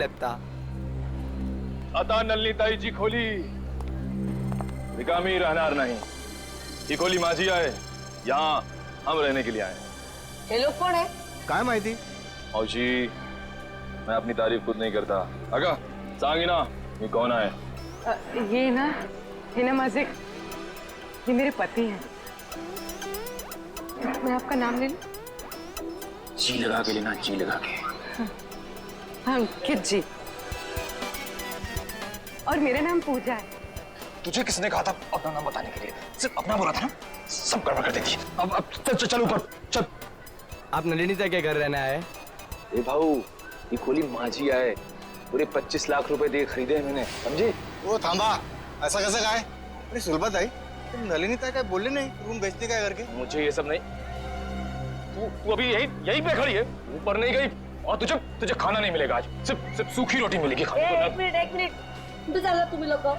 लगता। आता नलनीताईची खोली रिकामी रहणार नहीं। ही खोली माझी आहे, यहाँ हम रहने के लिए आए। हे लोग कोण है? काय माहिती? मौशी, मैं अपनी तारीफ खुद नहीं करता। अगा सांगी ना मी कौन आहे? ये ना माझे, ये मेरे पति हैं। मैं आपका नाम ले लूं? जी लगा के लेना, जी लगा के। हाँ, अंकित जी। और मेरा नाम पूजा है। तुझे किसने कहा था अपना नाम बताने के लिए? सिर्फ अपना बोला था ना, सब गड़बड़ कर देती है। अब चल ऊपर चल। आप नलिनीता के घर रहना है? ए भाऊ, ये खोली माझी है, पूरे 25 लाख रुपए दे खरीदे हैं मैंने, समझे? वो थांबा, ऐसा कैसे काय? अरे सुलभत आई, तुम नलिनीता का बोले नहीं रूम बेचने का करके? मुझे ये सब नहीं। तू अभी यहीं पे खड़ी है, ऊपर नहीं गई, और तुझे खाना नहीं मिलेगा आज। सिर्फ सूखी रोटी मिलेगी खाने को। एक मिनट उधर चलो तुम लोग को।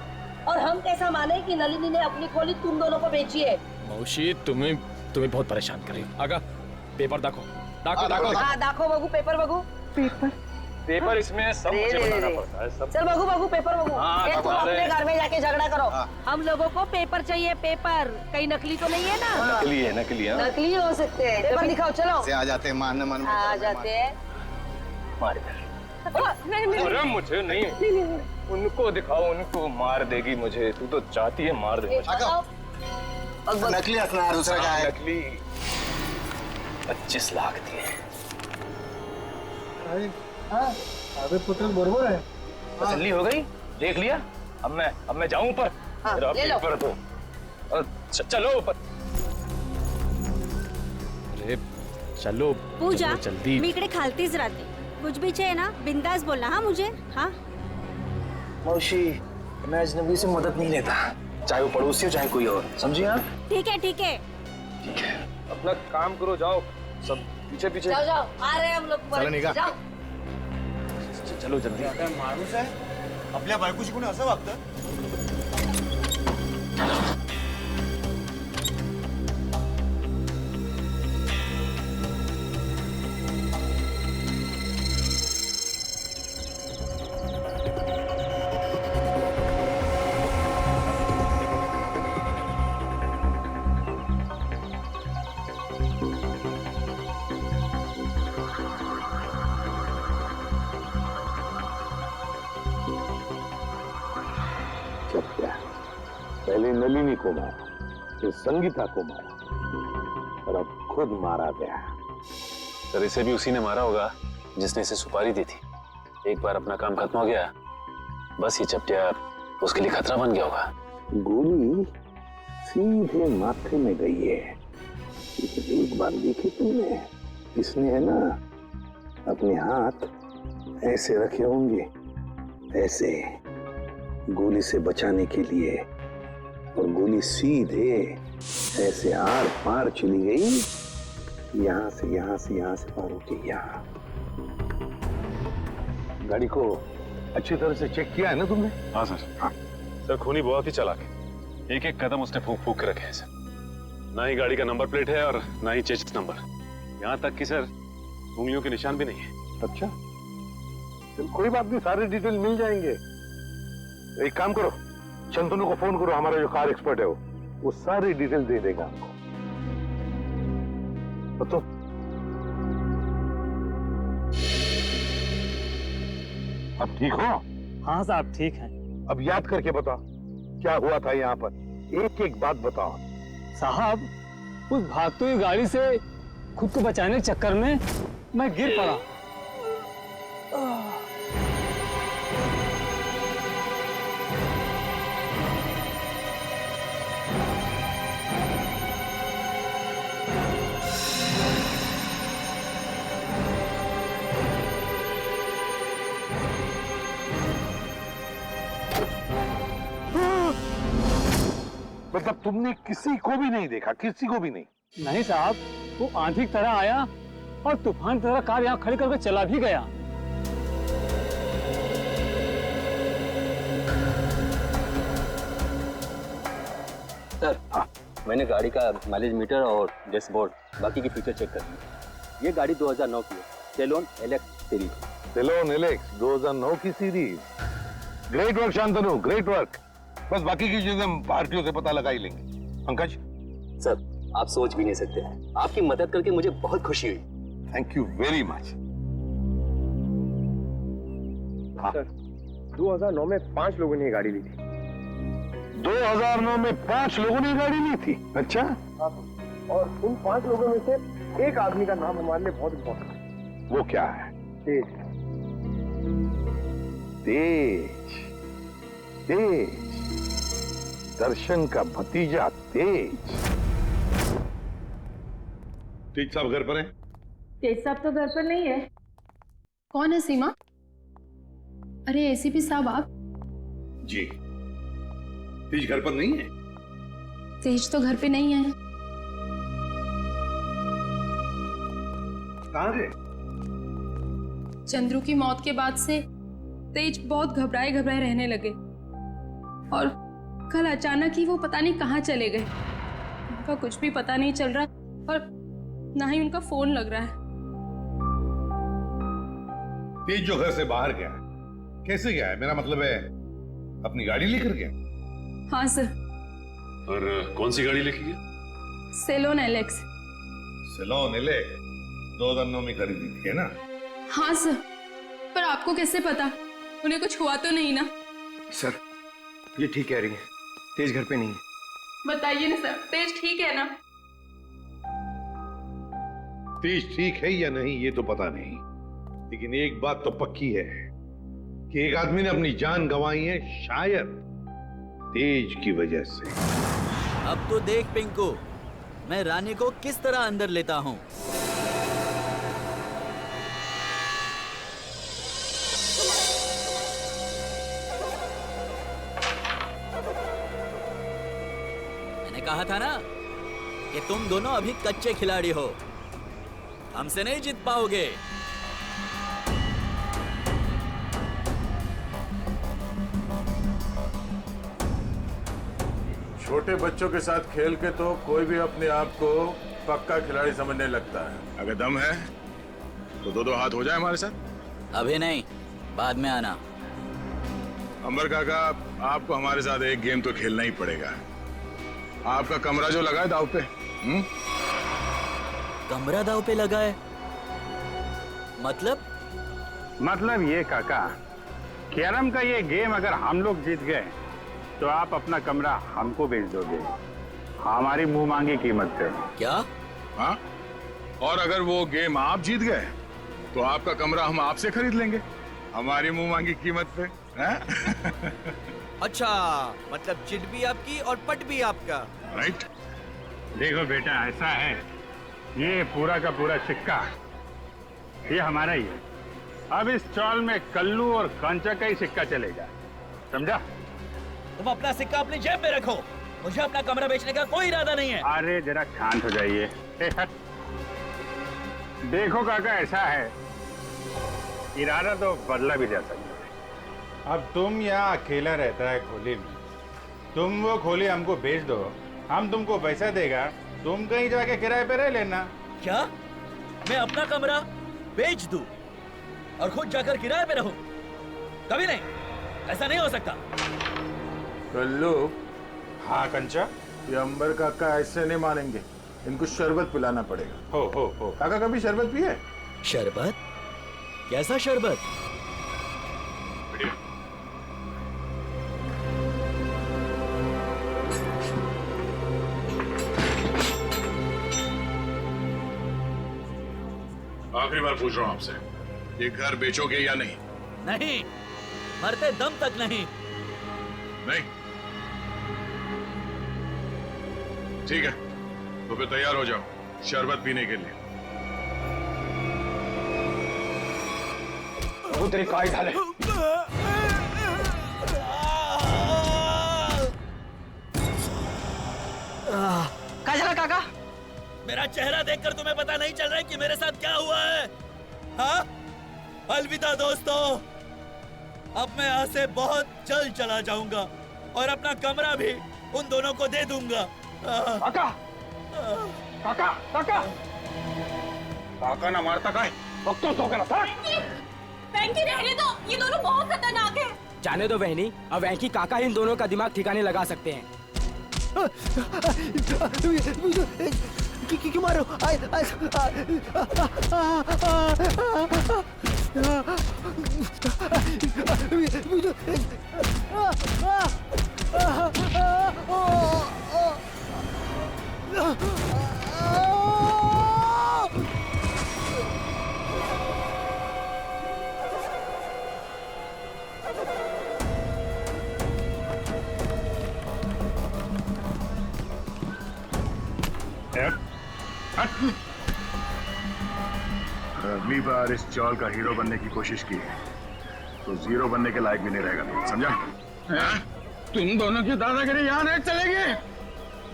और हम कैसा माने कि नलिनी ने अपनी खोली तुम दोनों को बेची है? मौशी, तुम्हें बहुत परेशान कर रही हो। आगा पेपर दाखो। हाँ दाखो बगू, पेपर बगू। पेपर इसमें सब मुझे बताना पड़ता है सब। चल बगू पेपर बगू। हाँ, तुम अपने घर में जाके झगड़ा करो। हाँ। हम लोगों को पेपर चाहिए, पेपर। कहीं नकली तो नहीं है ना? नकली है, नकली है। नकली हो सकते हैं। पेपर दिखाओ, चलो। से आ जाते हैं मान मन आ जाते हैं। मार दे। नहीं अरे मुझे नहीं, उनको दिखाओ, उनको मार देगी मुझे। तू तो चाहती है मार दे मुझे। नकली हंसना है, दूसरा क्या है? नकली 25 लाख दिए। अबे पुत्र बरोबर है। तसल्ली हो गई? देख लिया? अब मैं जाऊं ऊपर? हाँ, मेरा ले लो। पेपर दो। चलो ऊपर। अरे चलो पूजा, जल्दी। मी इकडे खालतीच राहते। कुछ भी चाहिए ना बिंदास बोलना। हाँ मुझे, हाँ। मौशी, मैं अजनबी से मदद नहीं लेता, चाहे वो पड़ोसी हो चाहे कोई और, समझी आप? ठीक है ठीक है। ठीक है, अपना काम करो, जाओ सब पीछे। जाओ आ रहे हैं हम लोग। चलो निघा। जाओ। चलो जल्दी। माणूस आहे आपल्या बायकोशी कोणी असं वागतं? पहले नलिनी को मारा, फिर संगीता को मारा, और अब खुद मारा गया। सर इसे भी उसी ने मारा होगा जिसने इसे सुपारी दी थी। एक बार अपना काम खत्म हो गया, बस ये चपटिया उसके लिए खतरा बन गया होगा। गोली सीधे माथे में गई है। एक बार देखी तुमने, इसने है ना अपने हाथ ऐसे रखे होंगे, ऐसे गोली से बचाने के लिए, और गोली सीधे ऐसे आर पार चली गई, यहाँ से पार होके यहाँ। गाड़ी को अच्छी तरह से चेक किया है ना तुमने? हाँ सर। हाँ। सर खूनी बहुत ही चालाक है, एक कदम उसने फूक के रखे हैं सर। ना ही गाड़ी का नंबर प्लेट है और ना ही चेसिस नंबर, यहाँ तक कि सर उंगलियों के निशान भी नहीं है। अच्छा, चल कोई बात नहीं, सारे डिटेल मिल जाएंगे। एक काम करो, शंतनु को फोन करो, हमारा जो कार एक्सपर्ट है वो सारी डिटेल दे देगा हमको। तो अब ठीक हो? हाँ साहब ठीक है। अब याद करके बताओ क्या हुआ था यहाँ पर, एक एक बात बताओ। साहब उस भागती हुई गाड़ी से खुद को बचाने के चक्कर में मैं गिर पड़ा। मतलब तुमने किसी को भी नहीं देखा? किसी को भी नहीं? नहीं साहब, वो आंधी की तरह आया और तूफान की तरह कार यहाँ खड़ी करके चला भी गया। सर हाँ, मैंने गाड़ी का माइलेज मीटर और डैशबोर्ड बाकी की फीचर चेक कर लिए। ये गाड़ी 2009 की है, सेलोन LX सीरीज। सेलोन एलेक्स 2009 की series. Great work Shantanu, great work. बस बाकी की चीजें भारतीयों से पता लगा ही लेंगे। पंकज सर, आप सोच भी नहीं सकते, आपकी मदद करके मुझे बहुत खुशी हुई। Thank you very much. Sir 2009 में 5 लोगों ने ये गाड़ी ली थी। 2009 में 5 लोगों ने गाड़ी ली थी? अच्छा। और उन 5 लोगों में से एक आदमी का नाम हमारे लिए बहुत इम्पोर्टेंट है। वो क्या है? तेज। तेज, तेज, दर्शन का भतीजा तेज। तेज साहब घर पर हैं? तेज साहब तो घर पर नहीं है। कौन है सीमा? अरे एसीपी साहब आप? जी। तेज घर पर नहीं है? तेज तो घर पे नहीं है। कहाँ है? चंद्रू की मौत के बाद से तेज बहुत घबराए घबराए रहने लगे और कल अचानक ही वो पता नहीं कहाँ चले गए। उनका कुछ भी पता नहीं चल रहा और ना ही उनका फोन लग रहा है। तेज जो घर से बाहर गया है, कैसे गया है? मेरा मतलब है अपनी गाड़ी लेकर गया? हाँ सर। और कौन सी गाड़ी लेके गया? Salon Alex. सेलोन एलेक्स 2009 में खरीदी थी, है ना? हाँ सर, पर आपको कैसे पता? उन्हें कुछ हुआ तो नहीं ना? सर ये ठीक कह रही है, तेज घर पे नहीं है। बताइए ना सर, तेज ठीक है ना? तेज ठीक है या नहीं ये तो पता नहीं, लेकिन एक बात तो पक्की है कि एक आदमी ने अपनी जान गंवाई है, शायद तेज की वजह से। अब तो देख पिंकू, मैं रानी को किस तरह अंदर लेता हूँ। मैंने कहा था ना कि तुम दोनों अभी कच्चे खिलाड़ी हो, हमसे नहीं जीत पाओगे। छोटे बच्चों के साथ खेल के तो कोई भी अपने आप को पक्का खिलाड़ी समझने लगता है। अगर दम है तो दो हाथ हो जाए हमारे साथ। अभी नहीं, बाद में आना। अंबर काका, आपको हमारे साथ एक गेम तो खेलना ही पड़ेगा। आपका कमरा जो लगा है दाव पे। कमरा दाव पे लगा है? मतलब ये काका, कैरम का ये गेम अगर हम लोग जीत गए तो आप अपना कमरा हमको बेच दोगे, हमारी मुंह मांगी कीमत पे। क्या? हाँ, और अगर वो गेम आप जीत गए तो आपका कमरा हम आपसे खरीद लेंगे, हमारी मुंह मांगी कीमत पे। अच्छा, मतलब चिट भी आपकी और पट भी आपका। राइट। देखो बेटा, ऐसा है, ये पूरा का पूरा सिक्का ये हमारा ही है। अब इस चौल में कल्लू और कांचा का ही सिक्का चलेगा, समझा? तुम अपना सिक्का अपनी जेब में रखो, मुझे अपना कमरा बेचने का कोई इरादा नहीं है। अरे जरा शांत हो जाइए। देखो काका, ऐसा है, इरादा तो बदला भी जा सकता है। अब तुम यहाँ अकेला रहता है खोली में, तुम वो खोली हमको बेच दो, हम तुमको पैसा देगा, तुम कहीं जाके किराए पे रह लेना। क्या मैं अपना कमरा बेच दूं और खुद जाकर किराए पे रहूं? कभी नहीं, ऐसा नहीं हो सकता। कल्लू। हाँ कंचा, ये अंबर काका ऐसे नहीं मानेंगे, इनको शरबत पिलाना पड़ेगा। हो काका कभी शरबत पिए? शरबत? कैसा शरबत? आखिरी बार पूछ रहा हूँ आपसे, ये घर बेचोगे या नहीं? नहीं, मरते दम तक नहीं। नहीं? ठीक है, तो फिर तैयार हो जाओ शरबत पीने के लिए। वो तेरी काय झाले। क्या चला काका? मेरा चेहरा देखकर तुम्हें पता नहीं चल रहा है कि मेरे साथ क्या हुआ है? हाँ? अलविदा दोस्तों, अब मैं यहाँ से बहुत जल्द चला जाऊंगा और अपना कमरा भी उन दोनों को दे दूंगा। काका, काका, काका, काका ना मारता काय? बघतो तो करा। वेंकी रहने दो, ये दोनों बहुत खतरनाक है। जाने दो बहनी, अब वेंकी काका इन दोनों का दिमाग ठिकाने लगा सकते हैं। क्यों मारो? अगली बार इस चौल का हीरो बनने की कोशिश की तो जीरो बनने के लायक भी नहीं रहेगा, समझा? तुम दोनों की दादागिरी यहाँ नहीं चलेगी।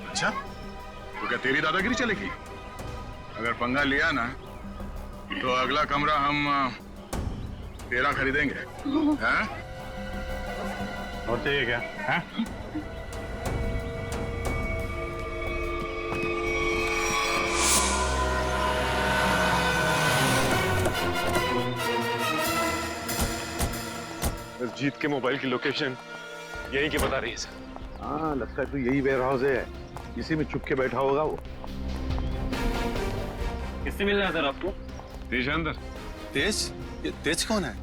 अच्छा, तो क्या तेरी दादागिरी चलेगी? अगर पंगा लिया ना तो अगला कमरा हम तेरा खरीदेंगे। हैं? और चाहिए क्या? हैं? जीत के मोबाइल की लोकेशन यही की बता रही है सर। हाँ, लगता है तो यही वेयर हाउस है, इसी में छुप के बैठा होगा वो। किससे मिलना है सर आपको? तेज अंदर। तेज? ये तेज कौन है?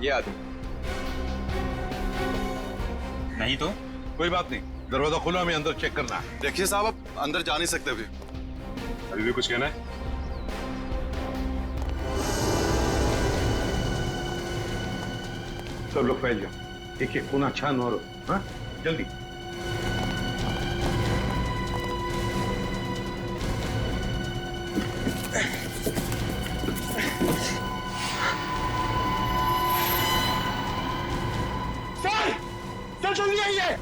ये आदमी नहीं तो कोई बात नहीं, दरवाजा खुला, हमें अंदर चेक करना है। देखिए साहब, आप अंदर जा नहीं सकते अभी। अभी भी कुछ कहना है? सब लोग फैल जाओ, एक एक कोना छान मारो। हाँ, जल्दी। सर जल्दी आइए।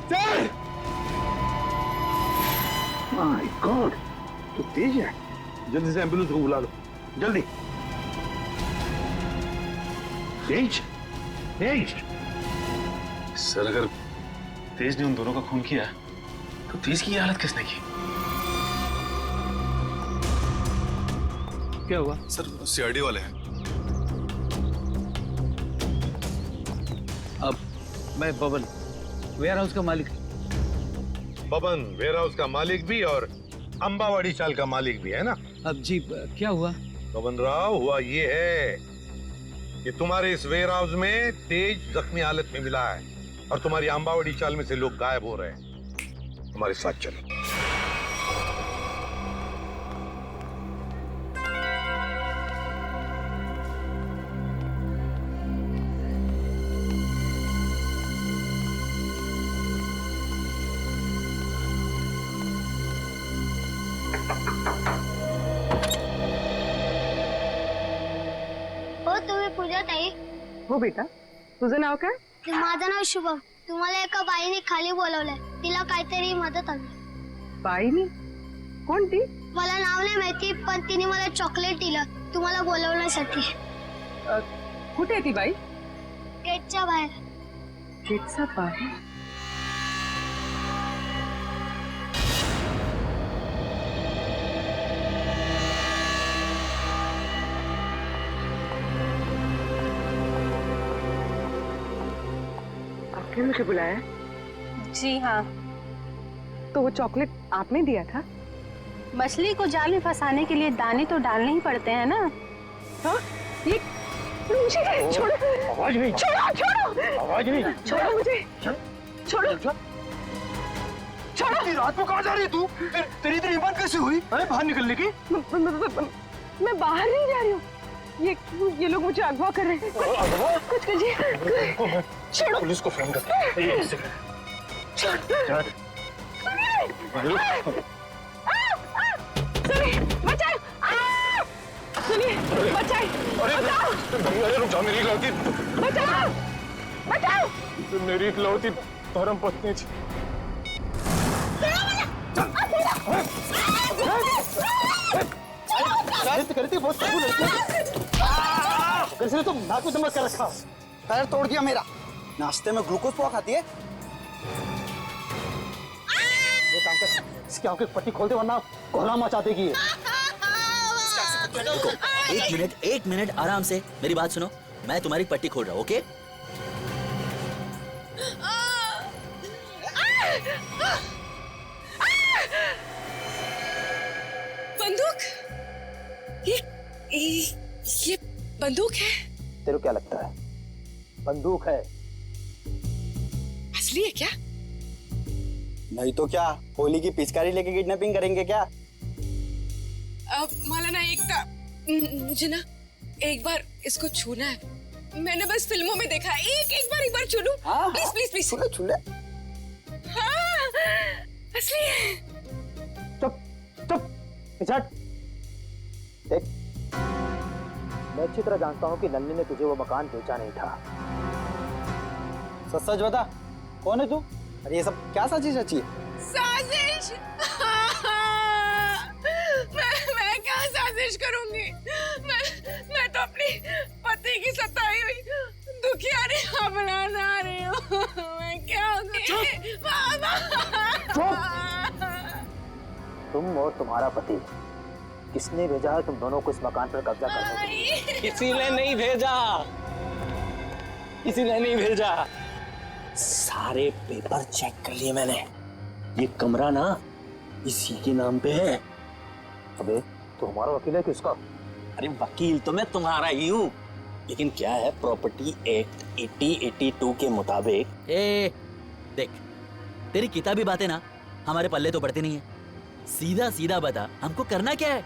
सर! माय गॉड, तो तेज है। जल्दी से एम्बुलेंस को बुला लो, जल्दी। तेज, तेज। सर अगर तेज ने उन दोनों का खून किया तो तेज की ये हालत किसने की? क्या हुआ? सर सीआईडी वाले हैं। अब मैं बबन, वेयर हाउस का मालिक। बबन वेयर हाउस का मालिक भी और अंबावाड़ी चाल का मालिक भी है ना? अब जी क्या हुआ? बबन राव, हुआ ये है कि तुम्हारे इस वेयर हाउस में तेज जख्मी हालत में मिला है और तुम्हारी अंबावाड़ी चाल में से लोग गायब हो रहे हैं। हमारे साथ चलो। पूजा ताई हो बेटा, तुझं नाव काय? माझं नाव शुभम. तुम्हाला एका बाईने खाली बोलवलंय, तिला काहीतरी मदत हवी. बाईनी? कोणती? मला नाव नाही माहिती, पण तिने मला चॉकलेट दिलं तुम्हाला बोलवण्यासाठी. कुठे आहे ती बाई? गेटच्या बाहेर. गेटच्या बाहेर? आपने मुझे बुलाया? जी हाँ. तो वो चॉकलेट आपने दिया था? मछली को जाल में फंसाने के लिए दाने तो डालने ही पड़ते हैं ना. हाँ? ये मुझे छोड़ो. आवाज नहीं. छोड़ो छोड़ो. आवाज नहीं. छोड़ो मुझे. छोड़ो. छोड़ो. रात को कहाँ जा रही है तू? तेरी इतनी हिम्मत कैसे हुई? अरे बाहर निकलने की? मैं बाहर नहीं जा रही हूँ. ये लोग मुझे अगवा कर रहे हैं. कुछ कीजिए. छोड़ो. पुलिस को फोन कर. एक सेकंड. सुनिए, बचाओ. सुनिए, बचाओ. अरे रुक जाओ, मेरी इकलौती. बचाओ. बचाओ. मेरी इकलौती धर्म पत्नी थी. करती बहुत कैसे तुम नाक में दमक कर रखा. पैर तोड़ दिया मेरा. नाश्ते में ग्लूकोज पाव खाती है. इसकी आंखें पट्टी खोल दे वरना कोहरा मचा देगी। देखो, एक मिनट आराम से मेरी बात सुनो। मैं तुम्हारी पट्टी खोल रहा हूँ, ओके? बंदूक? ये बंदूक है? तेरे को क्या लगता है बंदूक है? असली है क्या? नहीं तो क्या, होली की पिचकारी लेके किडनैपिंग करेंगे क्या? मौलाना मुझे ना एक बार इसको छूना है। मैंने बस फिल्मों में देखा है। एक बार छू लूं? Please please please. छूले। हाँ, असली है। चुप चुप पिछड़। देख, मैं अच्छी तरह जानता हूँ कि नन्नी ने तुझे वो मकान बेचा नहीं था। सच बता, कौन है तू? अरे ये सब क्या साजिश रची है? साजिश? मैं क्या साजिश करूंगी? मैं तो अपनी पति की सताई हुई दुखियारी अपना रही हूँ। मैं क्या तुम और तुम्हारा पति, किसने भेजा है तुम दोनों को इस मकान पर कब्जा करने के लिए? किसी ने नहीं भेजा, किसी ने नहीं भेजा। सारे पेपर चेक कर लिए मैंने। ये कमरा ना इसी के नाम पे है। अबे तो हमारा वकील है किसका? अरे वकील तो मैं तुम्हारा ही हूँ, लेकिन क्या है, प्रॉपर्टी एक्ट 8082 के मुताबिक। देख, तेरी किताबी बातें ना हमारे पल्ले तो पड़ती नहीं है। सीधा सीधा बता, हमको करना क्या है?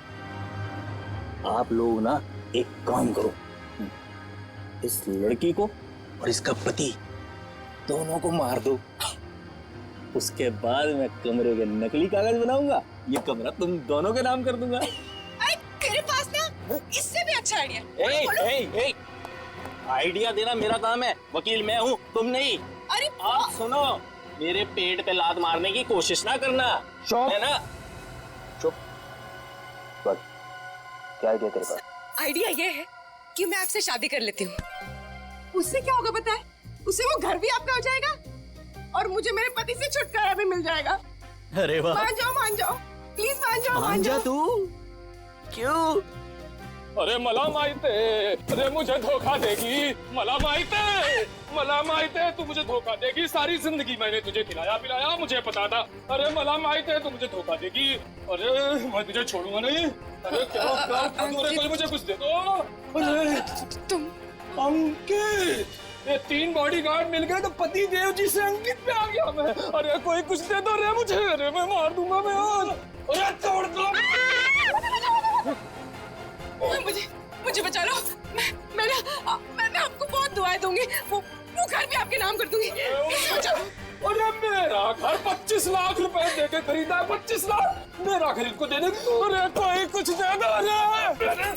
आप लोग ना एक काम करो, इस लड़की को और इसका पति दोनों को मार दो। उसके बाद मैं कमरे के नकली कागज बनाऊंगा, ये कमरा तुम दोनों के नाम कर दूंगा। अरे तेरे पास ना इससे भी अच्छा आइडिया। आइडिया देना मेरा काम है, वकील मैं हूँ, तुम नहीं। अरे आप सुनो, मेरे पेट पे लात मारने की कोशिश ना करना, है ना? चुप। बस, क्या आइडिया तेरे पास? आइडिया ये है कि मैं आपसे शादी कर लेती हूँ। उससे क्या होगा पता है? उससे वो घर भी आपका हो जाएगा और मुझे मेरे पति से छुटकारा भी मिल जाएगा। अरे वाह, मान जाओ प्लीज, मान जाओ। तू क्यों? अरे मला माहिते, अरे मुझे धोखा देगी। मला माहिते तू मुझे धोखा देगी। सारी जिंदगी मैंने तुझे खिलाया पिलाया, मुझे पता था। अरे मला माहिते तू मुझे धोखा देगी। अरे मैं तुझे छोड़ूंगा नहीं। अरे क्या कोई मुझे कुछ दे दो। अरे तुम अंकित, ये 3 बॉडीगार्ड मिल गए तो पति देव जी से अंकित पे आ गया मैं। अरे कोई कुछ दे दो रे मुझे। अरे मैं मार दूंगा मैं आज। अरे छोड़ दो मुझे बचा लो। मैं आपको बहुत दुआएं दूंगी। वो घर भी आपके नाम कर दूंगी। अरे मेरा घर 25 लाख रुपए दे के खरीदा है। 25 लाख मेरा खरीद को दे दे। अरे कोई कुछ दे दो रे।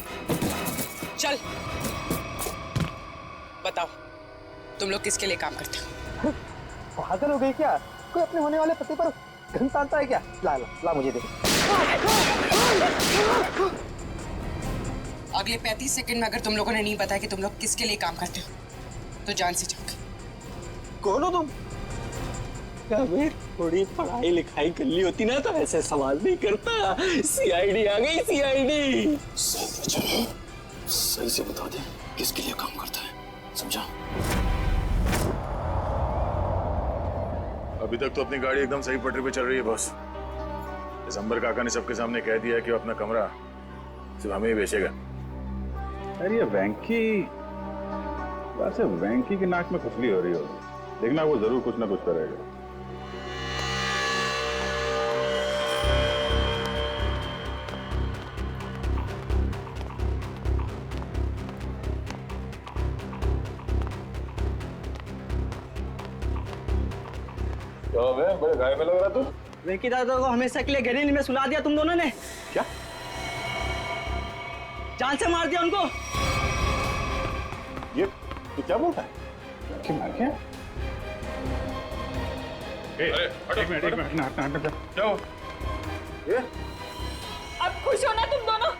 चल बताओ, तुम लोग किसके लिए काम करते हो? पागल हो गई क्या? कोई अपने होने वाले पति पर घन तानता है क्या? ला मुझे दे। अगले 35 सेकंड में अगर तुम लोगों ने नहीं बताया कि तुम लोग किसके लिए काम करते हो तो जान से जाओगे। कौन हो तुम? अबे थोड़ी पढ़ाई लिखाई कर ली होती ना तो ऐसे सवाल नहीं करता। सीआईडी आ गई, सीआईडी। सही से बता दे किसके लिए काम करता है, समझा? अभी तक तो अपनी गाड़ी एकदम सही पटरी पे चल रही है बॉस। दिसंबर काका ने सबके सामने कह दिया है कि वो अपना कमरा सिर्फ हमें ही बेचेगा। अरे ये वेंकी, वैसे वेंकी के नाक में खुजली हो रही होगी, देखना वो जरूर कुछ ना कुछ करेगा। बड़े गाय में लग रहा तू। वेंकी दादा को हमेशा के लिए गरीब में सुला दिया तुम दोनों ने। क्या? जान से मार दिया उनको। ये तू क्या बोलता है? क्या? एक मिनट क्या हो? अब खुश हो ना तुम दोनों?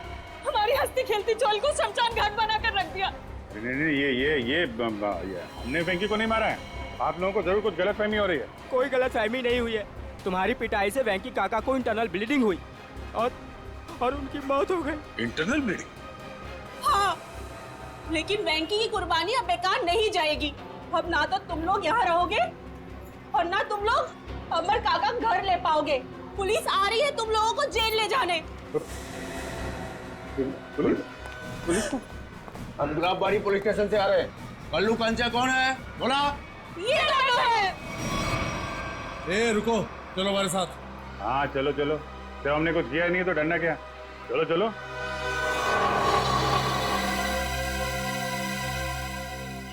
हमारी हंसती खेलती चोल को शमशान घाट बनाकर रख दिया। नहीं, ये हमने वेंकी को नहीं मारा है। आप लोगों को जरूर कुछ गलतफहमी हो रही है। कोई गलतफहमी नहीं हुई है। तुम्हारी पिटाई से वेंकी काका को इंटरनल ब्लीडिंग हुई और उनकी मौत हो गई। Internal bleeding? हाँ, लेकिन वेंकी की कुर्बानी अब बेकार नहीं जाएगी। अब ना तो तुम लोग यहाँ रहोगे और ना तुम लोग अमर काका घर ले पाओगे। पुलिस आ रही है तुम लोगों को जेल ले जाने। पुलिस? हम गुलाबबाड़ी पुलिस स्टेशन से आ रहे हैं। कल्लू कंचा कौन है? बोला। ये कल्लू है। ए रुको, चलो हमारे साथ। हाँ चलो चलो, जब हमने कुछ किया नहीं तो डरना क्या। चलो चलो।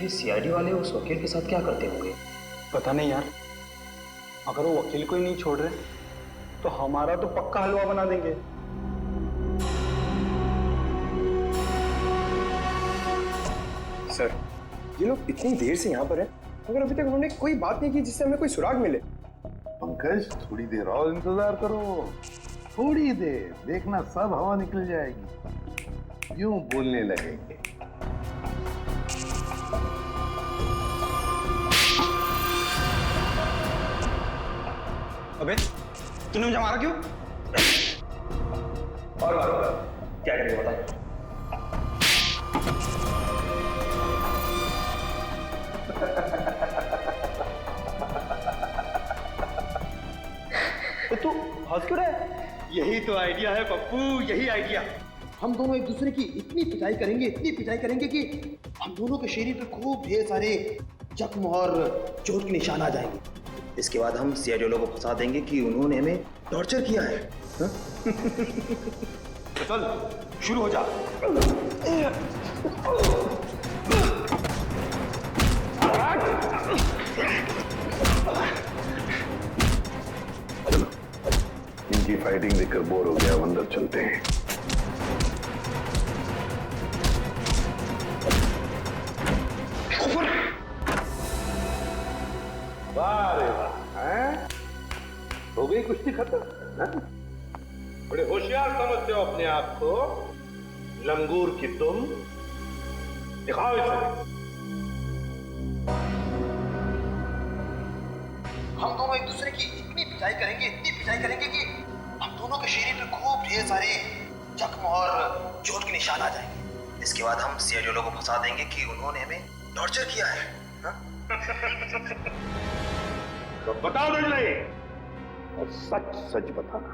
ये सीआईडी वाले उस वकील के साथ क्या करते होंगे? पता नहीं यार। अगर वो वकील को ही नहीं छोड़ रहे तो हमारा तो पक्का हलवा बना देंगे। सर, ये लोग इतनी देर से यहाँ पर हैं, मगर अभी तक उन्होंने कोई बात नहीं की जिससे हमें कोई सुराग मिले। पंकज, थोड़ी देर और इंतजार करो, थोड़ी देर, देखना सब हवा निकल जाएगी, यूं बोलने लगेंगे। अबे, तूने मुझे मारा क्यों? और मारो, क्या करेंगे बता? तू हंस क्यों रहा है? यही तो आइडिया है पप्पू, यही आइडिया। हम दोनों एक दूसरे की इतनी पिटाई करेंगे कि हम दोनों के शरीर पे खूब ढेर सारे जख्म और चोट के निशान आ जाएंगे। इसके बाद हम सीआईडी वालों को फंसा देंगे कि उन्होंने हमें टॉर्चर किया है। तो चल शुरू हो जा। इनकी फाइटिंग देखकर बोर हो गया, अब अंदर चलते हैं। वाह रे वाह, हैं? हो गई कुश्ती खत्म, हैं? बड़े होशियार समझते हो अपने आप को, लंगूर की तुम। दिखाओ इसे। हम दोनों एक दूसरे की इतनी पिटाई करेंगे कि हम दोनों के शरीर पे खूब ढेर सारे जख्म और चोट के निशान आ जाएंगे। इसके बाद हम सीआईडी वालों को फंसा देंगे कि उन्होंने हमें टॉर्चर किया है। तो बताओ दंडले, और सच सच बताना।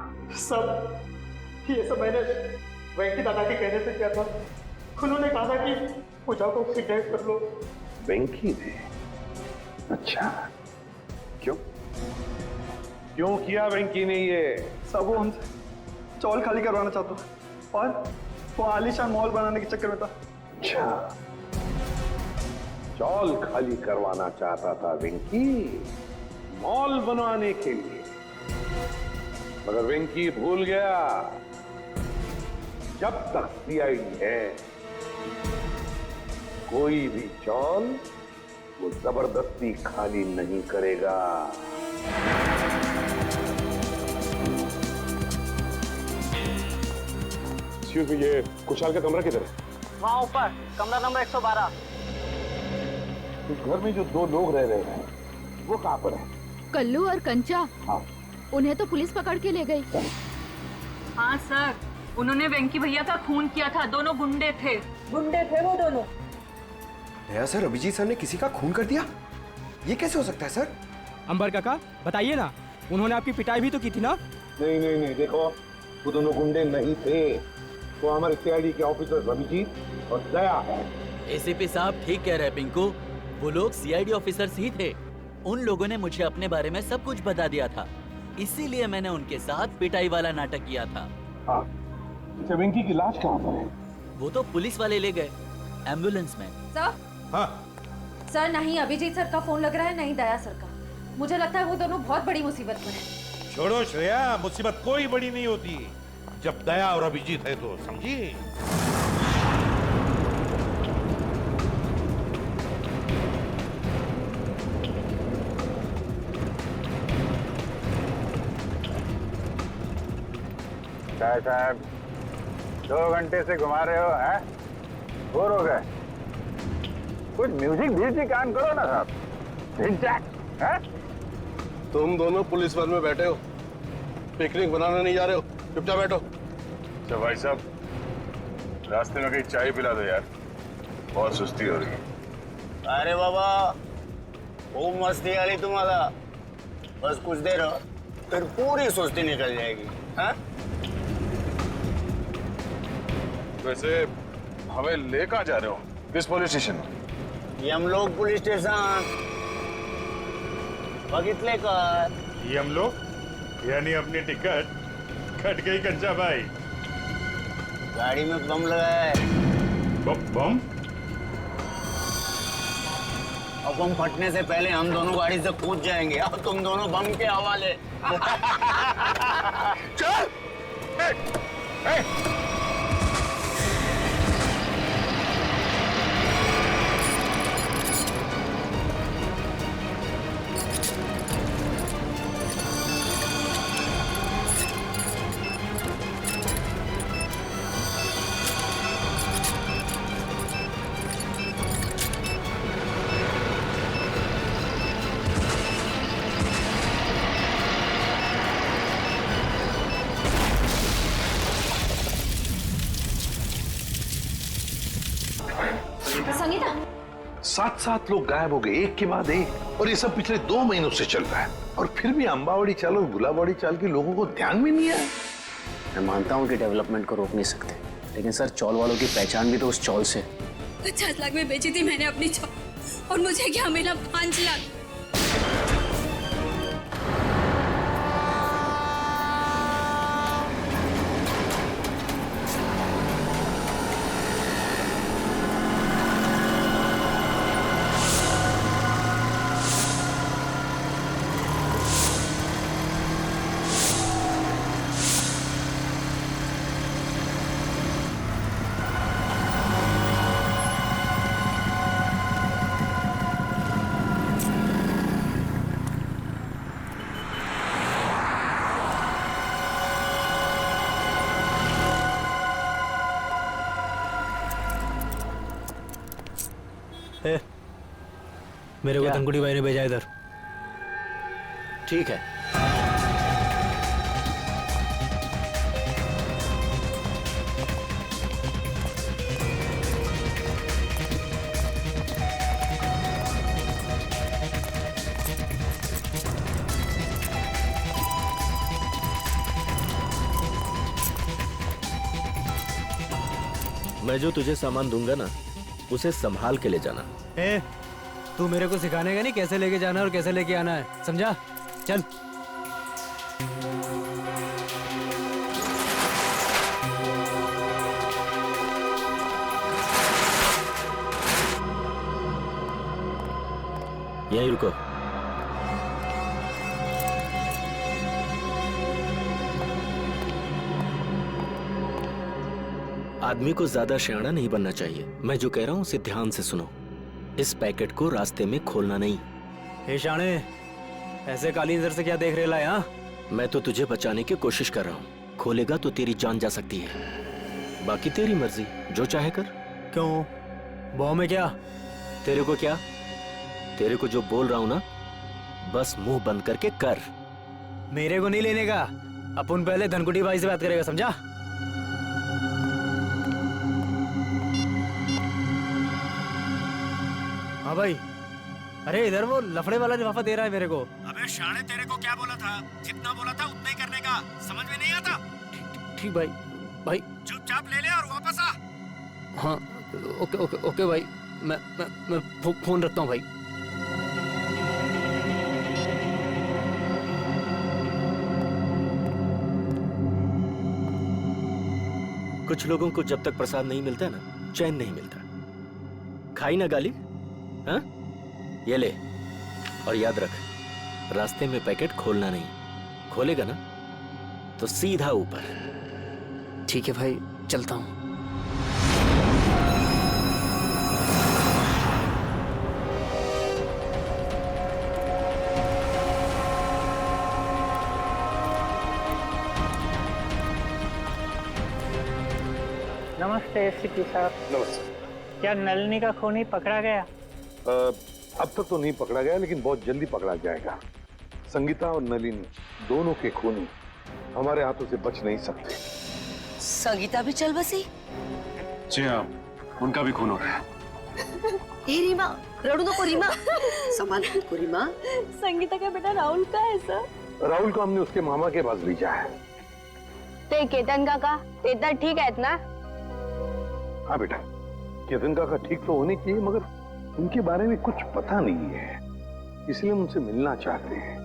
ये सब मैंने वेंकी दादा के कहने से किया था। उन्होंने कहा था कि पूजा को किडनैप कर लो। वेंकी ने? अच्छा, क्यों क्यों किया वेंकी ने ये? सब वो हमसे चौल खाली करवाना चाहता था और वो आलीशान मॉल बनाने के चक्कर में था। अच्छा, चौल खाली करवाना चाहता था वेंकी, मॉल बनवाने के लिए। मगर वेंकी भूल गया, जब तक सीआईडी है कोई भी चौल वो जबरदस्ती खाली नहीं करेगा। ये कुशाल का कमरा किधर है? वहाँ ऊपर, कमरा नंबर 112। इस घर में जो दो लोग रह रहे हैं वो कहाँ पर है? कल्लू और कंचा। हाँ, उन्हें तो पुलिस पकड़ के ले गई। हाँ सर, उन्होंने वेंकी भैया का खून किया था। दोनों गुंडे थे वो दोनों। नया सर, अभिजीत सर ने किसी का खून कर दिया? ये कैसे हो सकता है सर? अंबर काका बताइए ना, उन्होंने आपकी पिटाई भी तो की थी ना? नहीं नहीं नहीं, देखो वो दोनों गुंडे नहीं थे, वो हमारे सीआईडी के ऑफिसर अभिजीत और दया है। एसीपी साहब ठीक कह रहे हैं पिंकू, वो लोग सीआईडी ऑफिसर्स ही थे। उन लोगों ने मुझे अपने बारे में सब कुछ बता दिया था, इसीलिए मैंने उनके साथ पिटाई वाला नाटक किया था। हाँ, अच्छा वेंकी की लाश कहाँ पर है? वो तो पुलिस वाले ले गए एम्बुलेंस में। सर? हाँ सर, नहीं अभिजीत सर का फोन लग रहा है, नहीं दया सर का। मुझे लगता है वो दोनों बहुत बड़ी मुसीबत में हैं। छोड़ो श्रेया, मुसीबत कोई बड़ी नहीं होती जब दया और अभिजीत है तो, समझी? साहब 2 घंटे से घुमा रहे हो, हैं? बोर हो गए? कुछ म्यूजिक भी काम करो ना साहब। हैं? तुम दोनों पुलिस बल में बैठे हो, पिकनिक बनाने नहीं जा रहे हो, चुपचाप बैठो। अच्छा भाई साहब, रास्ते में कहीं चाय पिला दो यार, बहुत सुस्ती हो रही है। अरे बाबा खूब मस्ती आ रही तुम्हारा, बस कुछ देर हो फिर पूरी सुस्ती निकल जाएगी। हाँ? वैसे हमें ले कहाँ जा रहे हो? किस पुलिस स्टेशन? यमलोक पुलिस स्टेशन बघितले का? यमलोक यानी अपनी टिकट कट गई कंचा भाई। गाड़ी में बम लगा है। बम? और बम फटने से पहले हम दोनों गाड़ी से कूद जाएंगे और तुम दोनों बम के हवाले। चल! संगीता, 7 लोग गायब हो गए एक के बाद एक, और ये सब पिछले 2 महीनों से चल रहा है, और फिर भी अंबावड़ी चाल और गुलाबवाड़ी चाल के लोगों को ध्यान में नहीं आया। मैं मानता हूँ कि डेवलपमेंट को रोक नहीं सकते, लेकिन सर चौल वालों की पहचान भी तो उस चौल से। 50 लाख में बेची थी मैंने अपनी चौल, और मुझे क्या मिला? 5 लाख। मेरे को धनकुटी भाई ने भेजा इधर। ठीक है। मैं जो तुझे सामान दूंगा ना, उसे संभाल के ले जाना। तू मेरे को सिखाने का नहीं कैसे लेके जाना और कैसे लेके आना है, समझा? चल। यहीं रुको। आदमी को ज्यादा शयाना नहीं बनना चाहिए। मैं जो कह रहा हूं उसे ध्यान से सुनो। इस पैकेट को रास्ते में खोलना नहीं। हे शाणे, ऐसे काली नजर से क्या देख रहे ला? मैं तो तुझे बचाने की कोशिश कर रहा हूँ। खोलेगा तो तेरी जान जा सकती है। बाकी तेरी मर्जी, जो चाहे कर। क्यों? बॉम्ब में क्या? तेरे को क्या? तेरे को जो बोल रहा हूँ ना, बस मुंह बंद करके कर। मेरे को नहीं लेने का। अपन पहले धनकुटी भाई से बात करेगा, समझा? हाँ भाई। अरे इधर वो लफड़े वाला लिफाफा दे रहा है मेरे को। अबे शाणे, तेरे को क्या बोला था? जितना बोला था उतना ही करने का। समझ में नहीं आता? ठीक भाई। भाई चुपचाप ले ले और वापस आ। हाँ ओके ओके ओके भाई। मैं फोन रखता हूँ भाई। कुछ लोगों को जब तक प्रसाद नहीं मिलता ना, चैन नहीं मिलता। खाई ना गाली? हाँ? ये ले, और याद रख, रास्ते में पैकेट खोलना नहीं। खोलेगा ना तो सीधा ऊपर। ठीक है भाई, चलता हूँ। नमस्ते एसपी साहब। नमस्ते। क्या नलिनी का खूनी पकड़ा गया? अब तक तो नहीं पकड़ा गया, लेकिन बहुत जल्दी पकड़ा जाएगा। संगीता और नलिनी दोनों के खूनी हमारे हाथों से बच नहीं सकते। संगीता भी चल बसी? जी हाँ, उनका भी खून हो रहा है। ए रीमा, रड़ू नको रीमा, संभाल खुद को रीमा। संगीता का बेटा राहुल का है सर? राहुल को हमने उसके मामा के पास भेजा है। ते केतन काका ते तर ठीक आहेत ना? हाँ बेटा, केतन काका ठीक तो होने चाहिए, मगर उनके बारे में कुछ पता नहीं है, इसलिए हम उनसे मिलना चाहते हैं।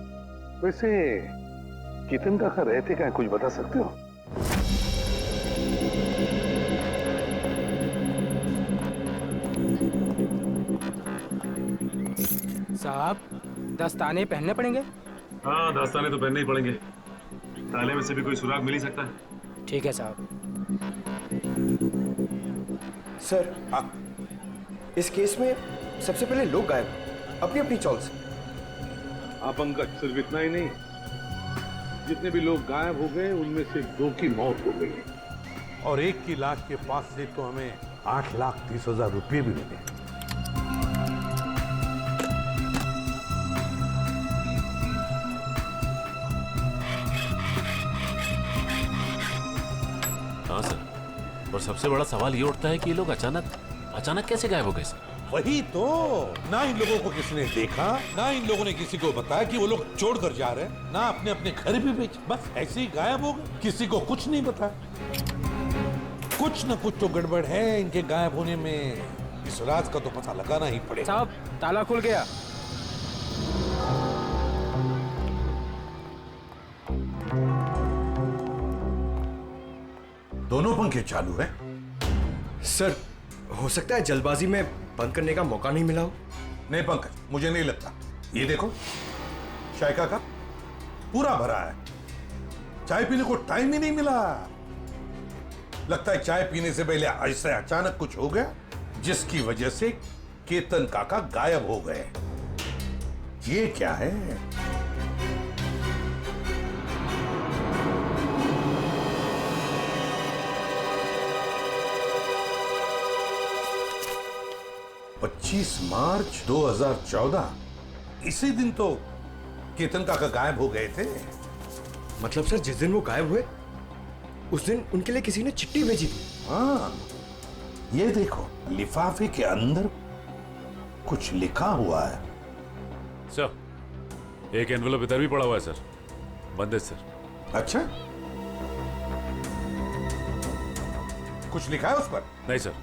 वैसे केतन काका रहते क्या, कुछ बता सकते हो? साहब, दस्ताने पहनने पड़ेंगे? हाँ, दस्ताने तो पहनने ही पड़ेंगे। ताले में से भी कोई सुराग मिल ही सकता है। ठीक है साहब। सर, इस केस में सबसे पहले लोग गायब, अपनी अपनी चॉल से। हाँ पंकज, सिर्फ इतना ही नहीं, जितने भी लोग गायब हो गए उनमें से 2 की मौत हो गई और 1 की लाश के पास से तो हमें 8,30,000 रुपये भी मिले। हाँ सर, और सबसे बड़ा सवाल ये उठता है कि ये लोग अचानक कैसे गायब हो गए सर? वही तो, ना इन लोगों को किसी ने देखा, ना इन लोगों ने किसी को बताया कि वो लोग छोड़कर जा रहे हैं, ना अपने अपने घर भी बेच, बस ऐसे ही गायब हो गए, किसी को कुछ नहीं बताया। कुछ न कुछ तो गड़बड़ है इनके गायब होने में, इस राज का तो पता लगाना ही पड़ेगा। साहब, ताला खुल गया। दोनों पंखे चालू है? सर, हो सकता है जल्दबाजी में बंद करने का मौका नहीं मिला हो। नहीं पंकज, मुझे नहीं लगता। ये देखो, चाय का कप पूरा भरा है, चाय पीने को टाइम ही नहीं मिला। लगता है चाय पीने से पहले ऐसे अचानक कुछ हो गया, जिसकी वजह से केतन काका गायब हो गए। ये क्या है? मार्च 2014, इसी दिन तो केतन काका गायब हो गए थे। मतलब सर, जिस दिन वो गायब हुए उस दिन उनके लिए किसी ने चिट्ठी भेजी थी। हाँ, ये देखो, लिफाफे के अंदर कुछ लिखा हुआ है। सर, एक एनवेलप इधर भी पड़ा हुआ है सर, बंद है सर। अच्छा, कुछ लिखा है उस पर? नहीं सर,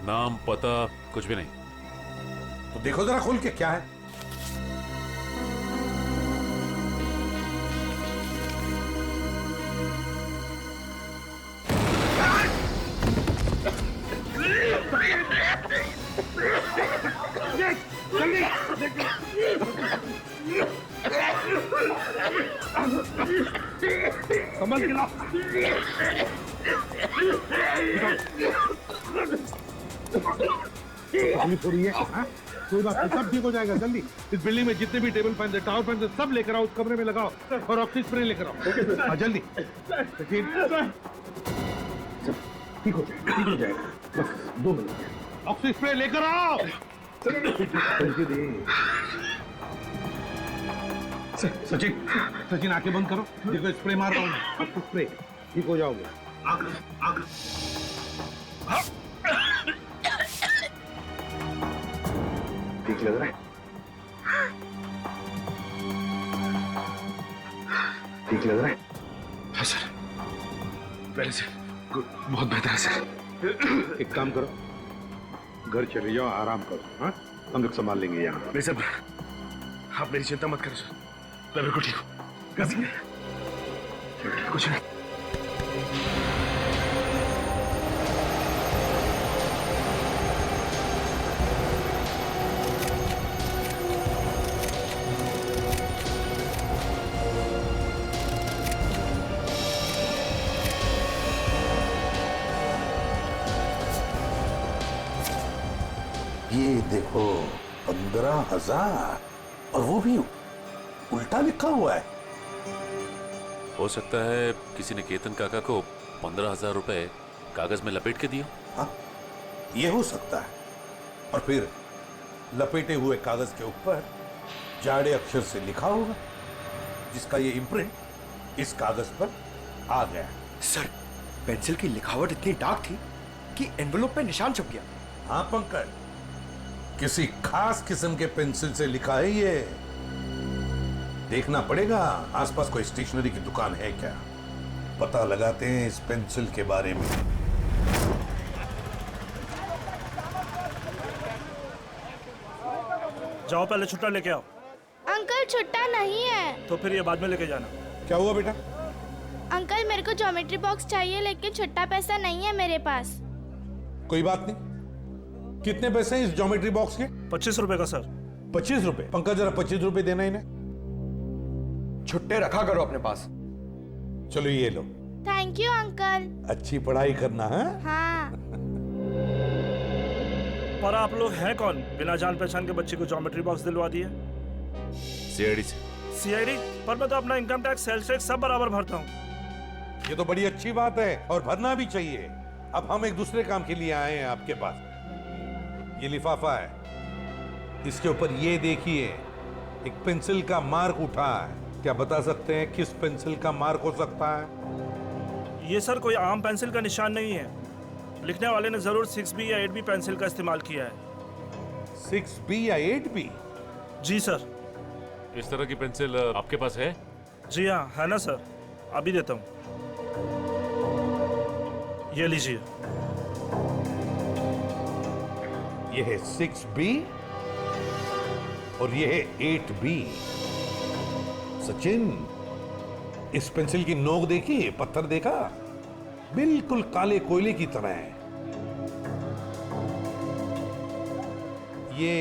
नाम पता कुछ भी नहीं। तो देखो जरा खोल के, क्या है? संभल के लाओ। तकलीफ हो रही है? हाँ? कोई बात नहीं, सब ठीक हो जाएगा जल्दी। इस बिल्डिंग में जितने भी टेबल फैन, टावर फैन, सब लेकर आओ, उस कमरे में लगाओ और ऑक्सीजन स्प्रे लेकर आओ। हाँ, जल्दी। ठीक हो जाएगा, ठीक हो जाएगा, बस 2 मिनट। ऑक्सीजन स्प्रे लेकर आओ। सचिन आंखें बंद करो, देखो स्प्रे मार रहा हूँ, आपको स्प्रे, ठीक हो जाओगे। ठीक लग रहा है? ठीक लग रहा है? हाँ सर, पहले से बहुत बेहतर है सर। एक काम करो, घर चले जाओ, आराम करो। हाँ, हम लोग संभाल लेंगे यहाँ। नहीं सर, आप मेरी चिंता मत करो सर, मैं बिल्कुल ठीक हूँ। कुछ नहीं। ये देखो, 15,000, और वो भी उल्टा लिखा हुआ है। हो सकता है किसी ने केतन काका को 15,000 रुपए कागज में लपेट के दिए। हाँ, ये हो सकता है। और फिर लपेटे हुए कागज के ऊपर जाड़े अक्षर से लिखा होगा, जिसका ये इम्प्रिंट इस कागज पर आ गया। सर, पेंसिल की लिखावट इतनी डार्क थी कि एनवेलप पे निशान छप गया। हाँ पंकज, किसी खास किस्म के पेंसिल से लिखा है ये। देखना पड़ेगा आसपास कोई स्टेशनरी की दुकान है क्या, पता लगाते हैं इस पेंसिल के बारे में। जाओ पहले छुट्टा लेके आओ। अंकल छुट्टा नहीं है। तो फिर ये बाद में लेके जाना। क्या हुआ बेटा? अंकल मेरे को ज्योमेट्री बॉक्स चाहिए, लेकिन छुट्टा पैसा नहीं है मेरे पास। कोई बात नहीं। कितने पैसे हैं इस ज्योमेट्री बॉक्स के? 25 रुपए का सर। 25 रुपए? पंकज जरा 25 रुपए देना इन्हें। छुट्टे रखा करो अपने पास। चलो ये लो। Thank you uncle. अच्छी पढ़ाई करना है। हाँ। पर आप लोग हैं कौन, बिना जान पहचान के बच्चे को ज्योमेट्री बॉक्स दिलवा दिए? सीआईडी से। सीआईडी? पर मैं तो अपना इनकम टैक्स, सेल्स टैक्स सब बराबर भरता हूँ। ये तो बड़ी अच्छी बात है और भरना भी चाहिए। अब हम एक दूसरे काम के लिए आए हैं आपके पास। ये लिफाफा है, इसके ऊपर ये देखिए एक पेंसिल का मार्क उठा है। क्या बता सकते हैं किस पेंसिल का मार्क हो सकता है? ये सर कोई आम पेंसिल का निशान नहीं है। लिखने वाले ने जरूर 6B या 8B पेंसिल का इस्तेमाल किया है। 6B या 8B? जी सर। इस तरह की पेंसिल आपके पास है? जी हाँ, है ना सर, अभी देता हूँ। ये लीजिए। ये है 6B और ये है 8B। सचिन, इस पेंसिल की नोक देखी, पत्थर देखा, बिल्कुल काले कोयले की तरह है। ये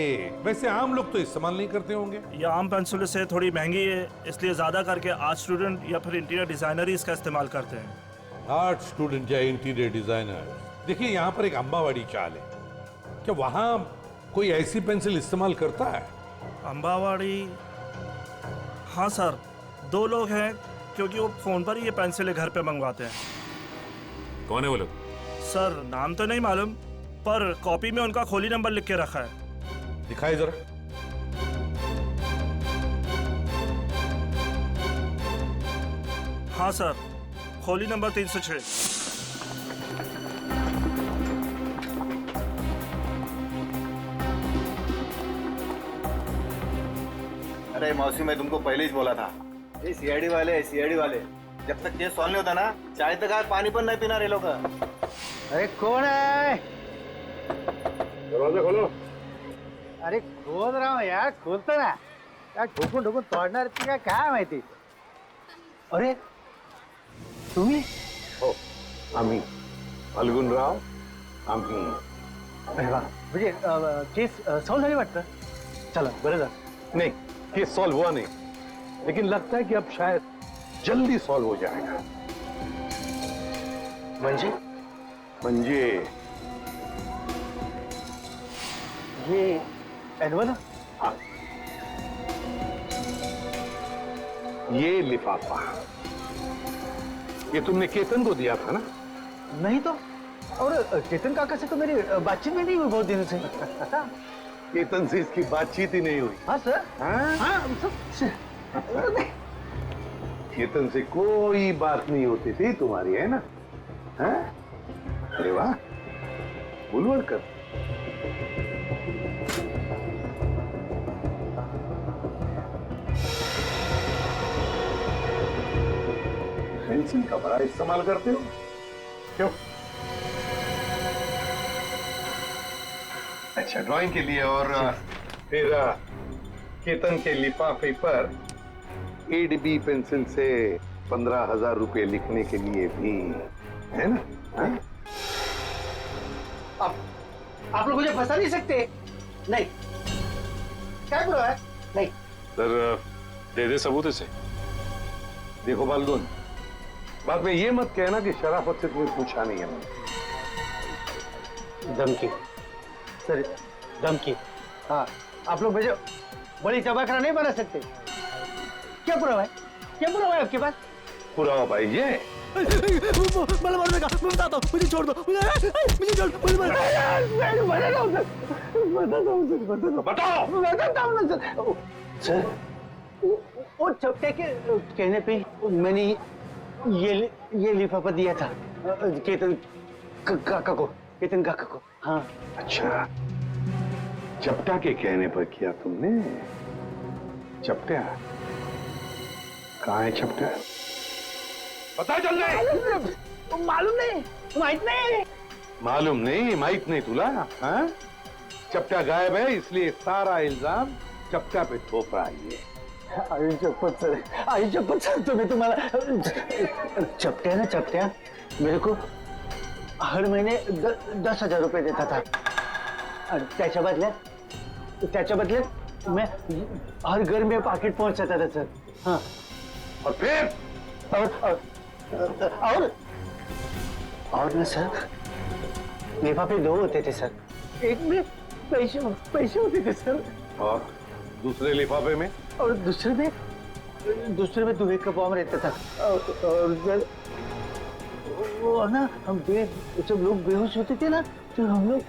वैसे आम लोग तो इस्तेमाल नहीं करते होंगे। ये आम पेंसिल से थोड़ी महंगी है, इसलिए ज्यादा करके आर्ट स्टूडेंट या फिर इंटीरियर डिजाइनर ही इसका इस्तेमाल करते हैं। आर्ट स्टूडेंट या इंटीरियर डिजाइनर। देखिए यहाँ पर एक अंबावाड़ी चाल है, क्या वहां कोई ऐसी पेंसिल इस्तेमाल करता है? अंबावाड़ी? हाँ सर, 2 लोग हैं, क्योंकि वो फोन पर ही ये पेंसिलें घर पे मंगवाते हैं। कौन है वो लोग? सर नाम तो नहीं मालूम, पर कॉपी में उनका खोली नंबर लिख के रखा है। दिखाई जरा। हाँ सर, खोली नंबर 306। अरे मौसी, मैं तुमको पहले ही बोला था, ये सीआईडी वाले जब तक केस सॉल्व नहीं होता ना, चाय तक आज पानी पर नहीं पीना रे लोग। अरे कौन है? दरवाजा खोलो। अरे खोल रहा हूँ यार, खोलतो ना यार। ठोकून ठोकून तोडणार ती काय माहिती। अरे तुम्ही? हो, आम्ही फाल्गुनराव, आम्ही। अरे वा, म्हणजे केस सॉल्व झाली वाटतं। चला बरं झालं। नहीं, केस सॉल्व हुआ नहीं, लेकिन लगता है कि अब शायद जल्दी सॉल्व हो जाएगा। म्हणजे ये एनवल? हाँ, ये लिफाफा ये तुमने केतन को दिया था ना? नहीं तो, और केतन काका से तो मेरी बातचीत भी नहीं हुई बहुत दिनों से। केतन से इसकी बातचीत ही नहीं हुई। हाँ सर। हाँ केतन से कोई बात नहीं होती थी तुम्हारी, है ना? हाँ? अरे वाह, बुलवड़कर। पेंसिल का बड़ा इस्तेमाल करते हो क्यों? अच्छा, ड्राइंग के लिए। और फिर केतन के लिफाफे पर 8B पेंसिल से 15,000 रुपए लिखने के लिए भी, है ना? हाँ? आप लोग मुझे फंसा नहीं सकते। नहीं, क्या बुरा है? नहीं सर, दे दे सबूत इसे। देखो फाल्गुन, बाद में ये मत कहना कि शराफत से तुम्हें पूछा नहीं है मैंने। धमकी सर, धमकी। हाँ, आप लोग मुझे बड़ी चबाखरा नहीं बना सकते। क्या पुरावा है? क्या पुरावा है आपके पास? पुरावा भाई ये मला मारने का, मैं बताता हूँ, मुझे छोड़ दो, मुझे छोड़ दो, बताओ। सर, वो चपटे के कहने पे मैंने ये लिफाफा दिया था केतन काका को। हाँ। अच्छा, चपटा के कहने पर किया तुमने? चपटा कहाँ है? चपटा पता चल रहा? मालूम नहीं, मालूम नहीं, माहित नहीं तुला? हाँ? चपटा गायब है, इसलिए सारा इल्जाम चपटा पे थोप रहा है। आई चप्पत सर तुम्हें तुम्हारा चपटा मेरे को हर महीने 10,000 रुपए देता था। त्याच्या बदले मैं हर घर में पाकिट पहुंचाता था सर। हाँ। और फिर और ना सर, लिफाफे 2 होते थे सर। एक में पैसे होते थे सर, और दूसरे लिफाफे में? और दूसरे में दुबे का बॉम्ब रहता था। और सर वो ना हम जब लोग बेहोश होते थे ना, तो हम लोग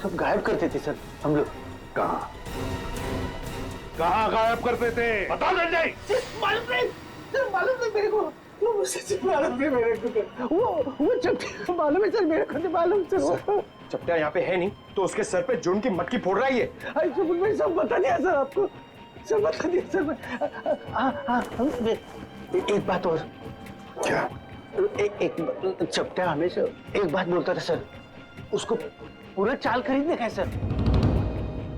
सब गायब करते थे सर। हम लोग कहाँ गायब करते थे? बता संजय। मालूम नहीं मेरे को। मालूम नहीं मेरे को। वो चपटा मालूम है सर, मेरे को नहीं मालूम सर। चपटा यहाँ पे है नहीं तो उसके सर पे जुन की मटकी फोड़ रहा है ये। मैंने सब बता दिया सर आपको, सब बता दिया सर। हाँ, एक बात और। क्या? एक चपटा हमेशा एक बात बोलता था सर, उसको पूरा चाल खरीदने का है सर,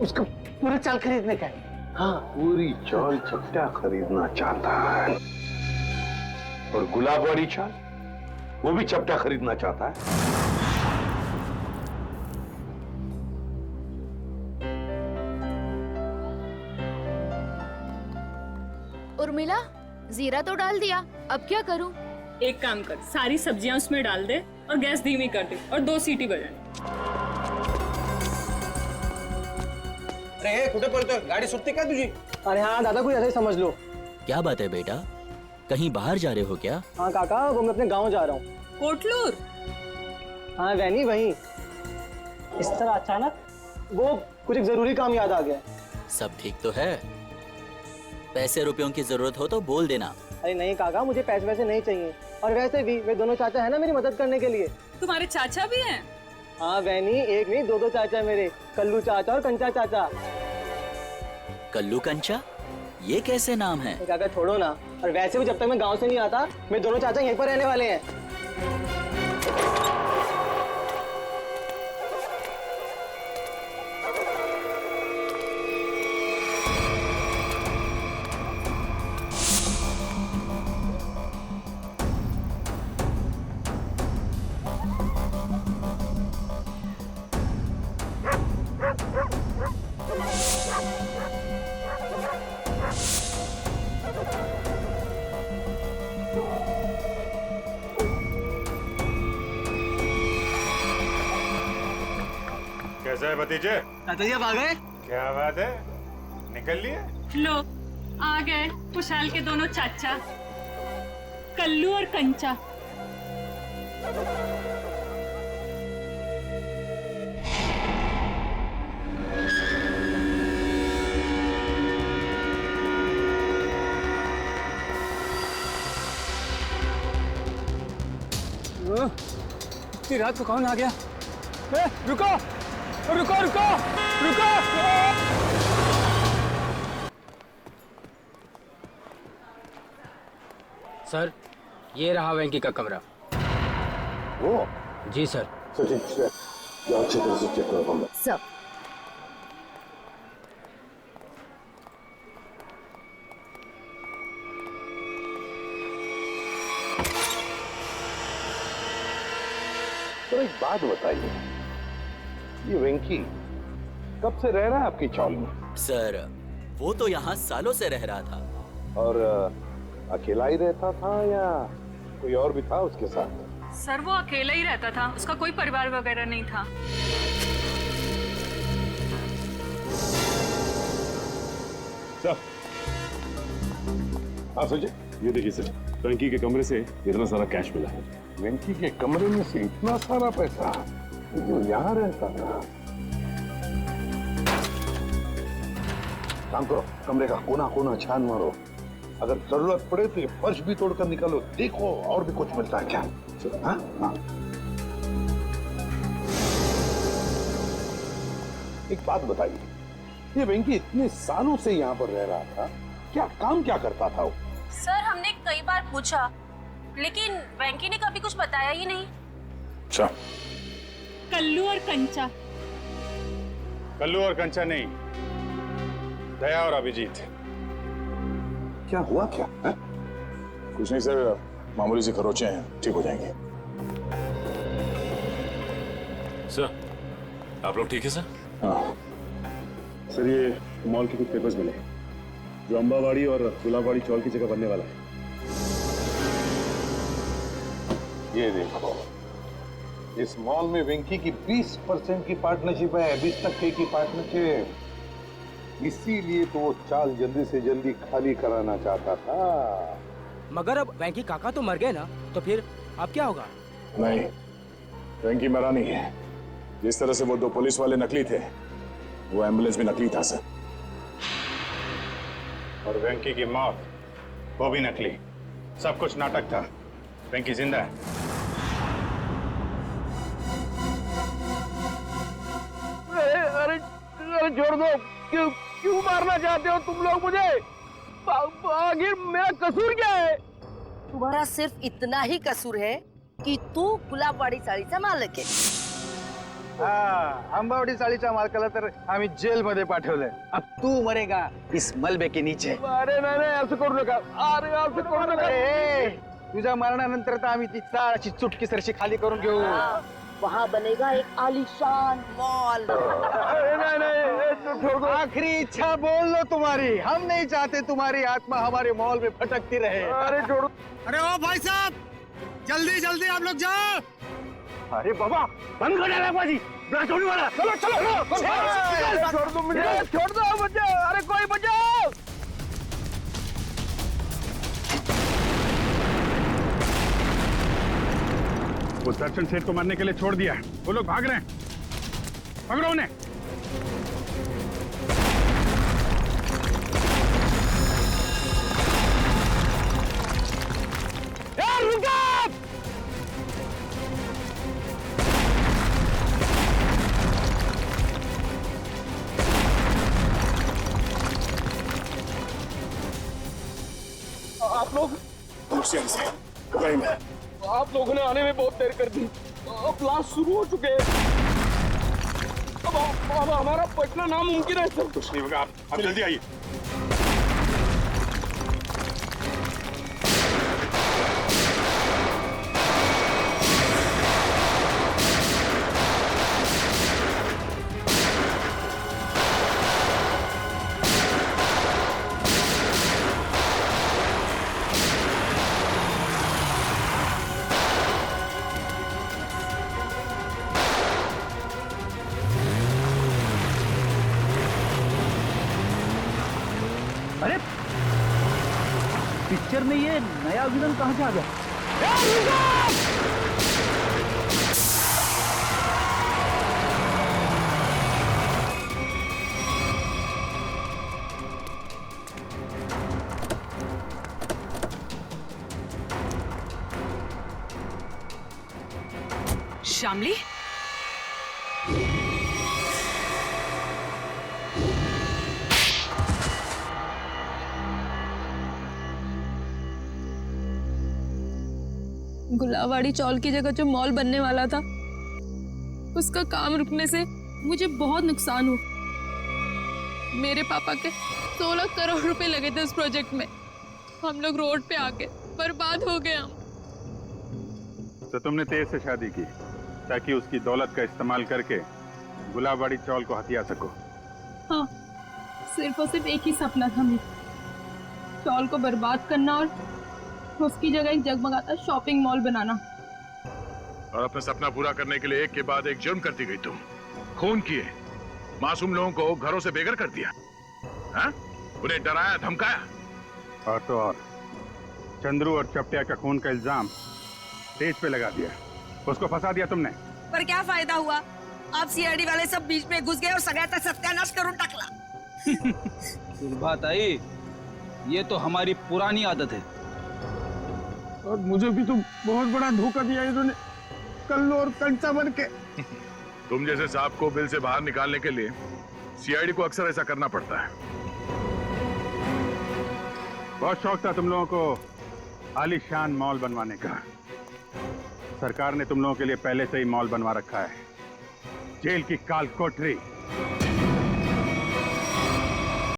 उसको पूरा चाल खरीदने का है। हाँ, पूरी चाल चपटा खरीदना चाहता है, और गुलाब वाली चाल वो भी चपटा खरीदना चाहता है। उर्मिला, जीरा तो डाल दिया, अब क्या करूं? एक काम कर, सारी सब्जियां उसमें डाल दे और गैस धीमी कर दे और 2 सीटी बजाए। अरे कुठे पळतोय? गाडी सुटते का तुझी? अरे हाँ दादा, कोई ऐसा ही समझ लो। क्या बात है बेटा, कहीं बाहर जा रहे हो क्या? हाँ काका, वो मैं अपने गांव जा रहा हूँ। कोटलूर? हाँ वैनी, वहीं। इस तरह अचानक वो कुछ एक जरूरी काम याद आ गया। सब ठीक तो है? पैसे रुपयों की जरूरत हो तो बोल देना। अरे नहीं काका, मुझे पैसे वैसे नहीं चाहिए, और वैसे भी वे दोनों चाचा है ना मेरी मदद करने के लिए। तुम्हारे चाचा भी हैं? हाँ वैनी, एक नहीं 2 चाचा मेरे, कल्लू चाचा और कंचा चाचा। कल्लू कंचा, ये कैसे नाम है? काका छोड़ो ना, और वैसे भी जब तक मैं गांव से नहीं आता, मेरे दोनों चाचा यहीं पर रहने वाले हैं। कैसा है भतीजे? चाचा आ गए? क्या बात है, निकल लिए? लो, आ गए खुशहाल के दोनों चाचा, कल्लू और कंचा। इतनी रात को कौन आ गया? रुको रुको रुको रुको! सर, ये रहा वेंकी का कमरा। वो? जी सर। अच्छी तरह से चेक करो। सर, तो एक बात बताइए, ये वेंकी कब से रह रहा है आपकी चाल में? सर, वो तो यहाँ सालों से रह रहा था। और अकेला ही रहता था या कोई और भी था उसके साथ? सर, वो अकेला ही रहता था, उसका कोई परिवार वगैरह नहीं था। सर, हाँ सोचिए, ये देखिए सर, वेंकी के कमरे से इतना सारा कैश मिला है। वेंकी के कमरे में से इतना सारा पैसा जो यहाँ रहता था? काम करो, कमरे का कोना कोना छान मारो, अगर जरूरत पड़े तो ये फर्श भी तोड़कर निकालो, देखो और भी कुछ मिलता है क्या। हाँ हाँ। एक बात बताइए, ये वेंकी इतने सालों से यहाँ पर रह रहा था, काम क्या करता था वो? सर हमने कई बार पूछा, लेकिन वेंकी ने कभी कुछ बताया ही नहीं। अच्छा, कल्लू और कंचा। कल्लू और कंचा नहीं, दया और अभिजीत। क्या हुआ क्या है? कुछ नहीं सर, मामूली से खरोचे हैं, ठीक हो जाएंगे। सर आप लोग ठीक है सर? हाँ सर, ये मॉल के कुछ पेपर्स मिले जो अंबावाड़ी और गुलाबवाड़ी चौल की जगह बनने वाला है। ये देखो, इस मॉल में वेंकी की 20% की पार्टनरशिप है, 20% की पार्टनरशिप। इसीलिए तो वो चाल जल्दी से जल्दी खाली कराना चाहता था। मगर अब वेंकी काका तो मर गए ना, तो फिर अब क्या होगा? नहीं, वेंकी मरा नहीं है। जिस तरह से वो 2 पुलिस वाले नकली थे, वो एम्बुलेंस भी नकली था सर। और वेंकी की मौत, वो भी नकली। सब कुछ नाटक था। वेंकी जिंदा है। अरे छोड़ दो, क्यों मारना चाहते हो तुम लोग मुझे? आखिर मेरा कसूर क्या है? तुम्हारा सिर्फ इतना ही कसूर है कि तू गुलाबवाडी चाळीचा मालक आहे। अंबावडी चाळीच्या मालकाला तर आम्ही जेल मध्ये पाठवलंय। अब तू मरेगा इस मलबे के नीचे। अरे नाही, असं करू नका। अरे असं करू नका। तुझ्या मरणानंतर तर आम्ही ती चाळाची चुटकीसरशी खाली करून घेऊ। वहाँ बनेगा एक आलीशान मॉल। छोड़ दो। आखिरी इच्छा बोल लो तुम्हारी। हम नहीं चाहते तुम्हारी आत्मा हमारे मॉल में भटकती रहे। अरे छोड़ो। अरे ओ भाई साहब, जल्दी जल्दी आप लोग जाओ। अरे बाबा, बंद कर डाला बाजी, ब्लास्ट होने वाला। चलो छोड़ दो मुझे, छोड़ दो मुझे। अरे कोई बचाओ। वो दर्शन सेठ को मारने के लिए छोड़ दिया, वो लोग भाग रहे हैं। पकड़ो उन्हें। आप लोग से आप लोगों ने आने में बहुत देर कर दी। अब ब्लास्ट शुरू हो चुके हैं। अब हमारा बचना नामुमकिन है सर। कुछ नहीं होगा, आप जल्दी आइए। अरे पिक्चर में ये नया विलन कहाँ से आ गया? शामली, गुलाबवाड़ी चौल की जगह जो मॉल बनने वाला था, उसका काम रुकने से मुझे बहुत नुकसान हुआ। मेरे पापा के 16 करोड़ रुपए लगे थे उस प्रोजेक्ट में। हम लोग रोड पे आके बर्बाद हो गए हम। तो तुमने तेज से शादी की ताकि उसकी दौलत का इस्तेमाल करके गुलाबवाड़ी चौल को हथिया सको। हाँ, सिर्फ और सिर्फ एक ही सपना था मेरा, चौल को बर्बाद करना और उसकी जगह एक जगमगाता शॉपिंग मॉल बनाना। और अपना सपना पूरा करने के लिए एक के बाद एक जुर्म करती गई तुम। खून किए, मासूम लोगों को घरों से बेघर कर दिया, हाँ? उन्हें डराया धमकाया। और तो और चंद्रू और चपटिया का खून का इल्जाम तेज पे लगा दिया। उसको फंसा दिया तुमने। पर क्या फायदा हुआ? आप सीआईडी वाले सब बीच में घुस गए और सगळ्याचा सत्यानाश करून टाकला। सुलभाताई, ये तो हमारी पुरानी आदत है। और मुझे भी तो बहुत बड़ा धोखा दिया इन्होंने, कल्लू और कंचा बन के। तुम जैसे सांप को बिल से बाहर निकालने के लिए सीआईडी को अक्सर ऐसा करना पड़ता है। बहुत शौक था तुम लोगों को आलीशान मॉल बनवाने का। सरकार ने तुम लोगों के लिए पहले से ही मॉल बनवा रखा है, जेल की काल कोठरी।